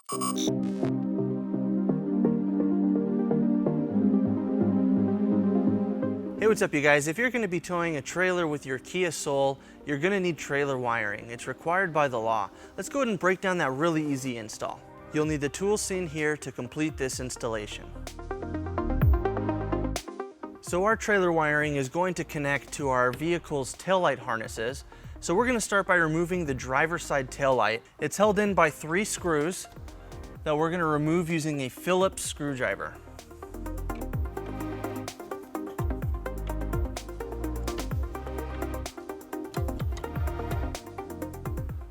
Hey, what's up you guys? If you're going to be towing a trailer with your Kia Soul, you're going to need trailer wiring. It's required by the law. Let's go ahead and break down that really easy install. You'll need the tools seen here to complete this installation. So our trailer wiring is going to connect to our vehicle's taillight harnesses. So we're going to start by removing the driver's side taillight. It's held in by 3 screws that we're going to remove using a Phillips screwdriver.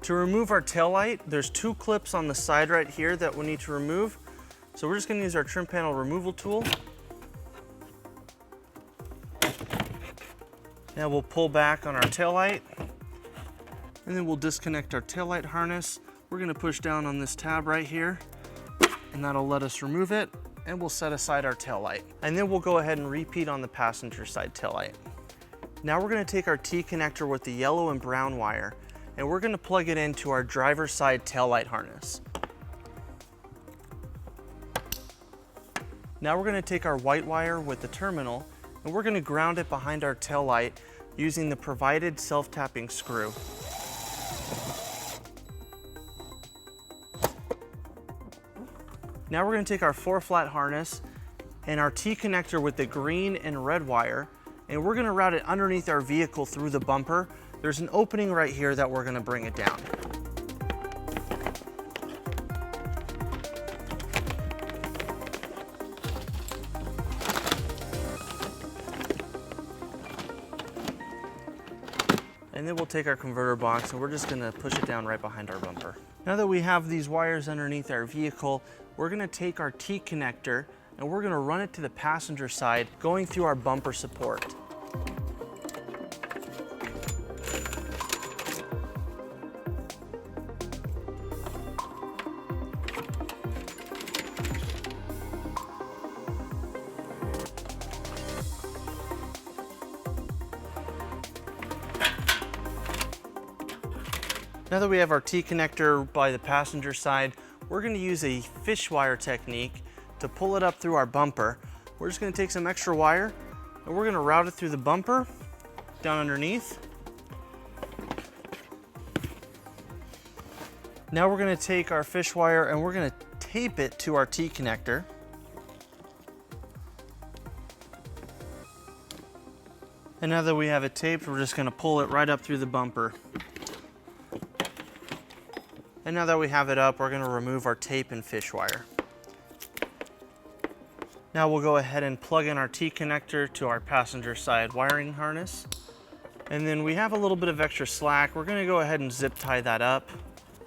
To remove our taillight, there's 2 clips on the side right here that we'll need to remove. So we're just going to use our trim panel removal tool. Now we'll pull back on our taillight, and then we'll disconnect our taillight harness. We're going to push down on this tab right here, and that'll let us remove it, and we'll set aside our taillight. And then we'll go ahead and repeat on the passenger side taillight. Now we're going to take our T connector with the yellow and brown wire, and we're going to plug it into our driver's side taillight harness. Now we're going to take our white wire with the terminal, and we're going to ground it behind our taillight using the provided self-tapping screw. Now we're going to take our 4-flat harness and our T connector with the green and red wire, and we're going to route it underneath our vehicle through the bumper. There's an opening right here that we're going to bring it down. And then we'll take our converter box and we're just going to push it down right behind our bumper. Now that we have these wires underneath our vehicle, we're going to take our T connector and we're going to run it to the passenger side, going through our bumper support. Now that we have our T connector by the passenger side, we're going to use a fish wire technique to pull it up through our bumper. We're just going to take some extra wire and we're going to route it through the bumper, down underneath. Now we're going to take our fish wire and we're going to tape it to our T connector. And now that we have it taped, we're just going to pull it right up through the bumper. And now that we have it up, we're going to remove our tape and fish wire. Now we'll go ahead and plug in our T connector to our passenger side wiring harness. And then we have a little bit of extra slack. We're going to go ahead and zip tie that up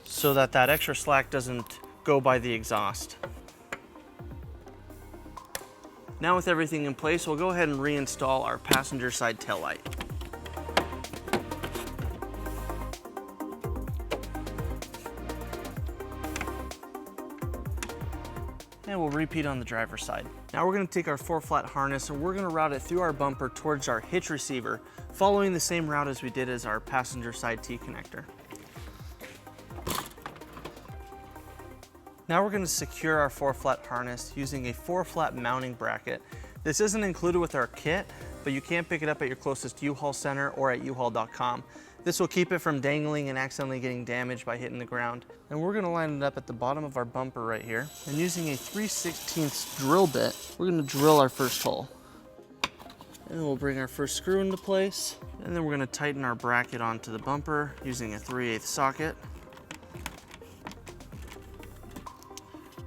so that that extra slack doesn't go by the exhaust. Now with everything in place, we'll go ahead and reinstall our passenger side taillight. And we'll repeat on the driver's side. Now we're going to take our 4-flat harness and we're going to route it through our bumper towards our hitch receiver, following the same route as we did as our passenger side T connector. Now we're going to secure our 4-flat harness using a 4-flat mounting bracket. This isn't included with our kit, but you can pick it up at your closest U-Haul center or at uhaul.com. This will keep it from dangling and accidentally getting damaged by hitting the ground. And we're going to line it up at the bottom of our bumper right here. And using a 3/16 drill bit, we're going to drill our first hole. And then we'll bring our first screw into place. And then we're going to tighten our bracket onto the bumper using a 3/8 socket.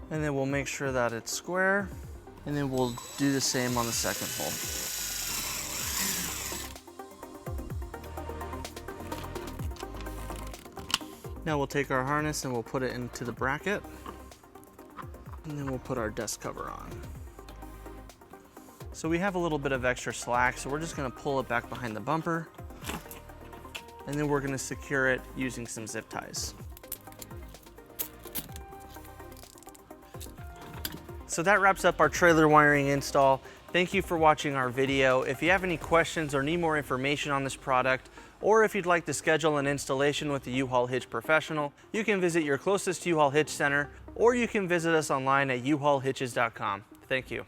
And then we'll make sure that it's square. And then we'll do the same on the second hole. Now we'll take our harness and we'll put it into the bracket. And then we'll put our dust cover on. So we have a little bit of extra slack, so we're just going to pull it back behind the bumper. And then we're going to secure it using some zip ties. So that wraps up our trailer wiring install. Thank you for watching our video. If you have any questions or need more information on this product, or if you'd like to schedule an installation with a U-Haul Hitch professional, you can visit your closest U-Haul Hitch center or you can visit us online at uhaulhitches.com. Thank you.